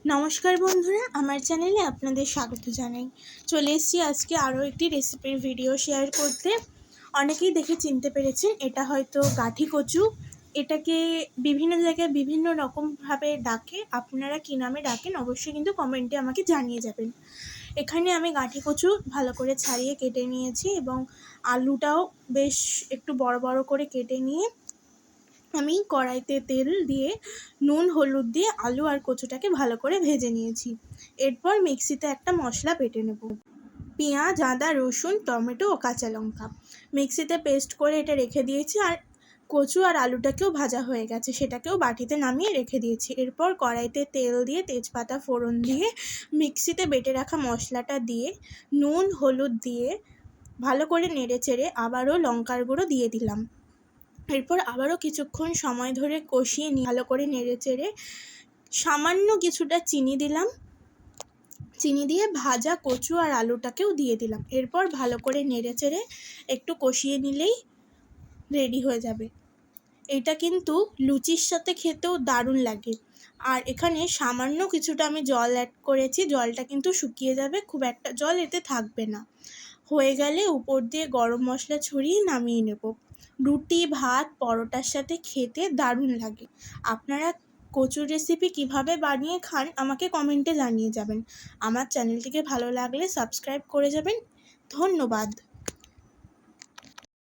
নমস্কার বন্ধুরা, আমার চ্যানেলে আপনাদের স্বাগত জানাই। চলে এসেছি আজকে আরও একটি রেসিপির ভিডিও শেয়ার করতে। অনেকেই দেখে চিনতে পেরেছেন, এটা হয়তো গাঠি কচু। এটাকে বিভিন্ন জায়গায় বিভিন্ন রকমভাবে ডাকে। আপনারা কী নামে ডাকেন অবশ্যই কিন্তু কমেন্টে আমাকে জানিয়ে যাবেন। এখানে আমি গাঠি কচু ভালো করে ছাড়িয়ে কেটে নিয়েছি এবং আলুটাও বেশ একটু বড় বড় করে কেটে নিয়ে আমি কড়াইতে তেল দিয়ে নুন হলুদ দিয়ে আলু আর কচুটাকে ভালো করে ভেজে নিয়েছি। এরপর মিক্সিতে একটা মশলা বেটে নেব। পেঁয়াজ, আদা, রসুন, টমেটো ও কাঁচা লঙ্কা মিক্সিতে পেস্ট করে এটা রেখে দিয়েছি। আর কচু আর আলুটাকেও ভাজা হয়ে গেছে, সেটাকেও বাটিতে নামিয়ে রেখে দিয়েছি। এরপর কড়াইতে তেল দিয়ে তেজপাতা ফোড়ন দিয়ে মিক্সিতে বেটে রাখা মশলাটা দিয়ে নুন হলুদ দিয়ে ভালো করে নেড়ে চেড়ে আবারও লঙ্কার গুঁড়ো দিয়ে দিলাম। এরপর আবারও কিছুক্ষণ সময় ধরে কষিয়ে ভালো করে নেড়ে চেড়ে সামান্য কিছুটা চিনি দিলাম। চিনি দিয়ে ভাজা কচু আর আলুটাকেও দিয়ে দিলাম। এরপর ভালো করে নেড়ে চেড়ে একটু কষিয়ে নিলেই রেডি হয়ে যাবে। এটা কিন্তু লুচির সাথে খেতেও দারুণ লাগে। আর এখানে সামান্য কিছুটা আমি জল অ্যাড করেছি, জলটা কিন্তু শুকিয়ে যাবে, খুব একটা জল এতে থাকবে না। হয়ে গেলে উপর দিয়ে গরম মশলা ছড়িয়ে নামিয়ে নেব। রুটি, ভাত, পরোটার সাথে খেতে দারুণ লাগে। আপনারা কচুর রেসিপি কিভাবে বানিয়ে খান আমাকে কমেন্টে জানিয়ে যাবেন। আমার চ্যানেলটিকে ভালো লাগলে সাবস্ক্রাইব করে যাবেন। ধন্যবাদ।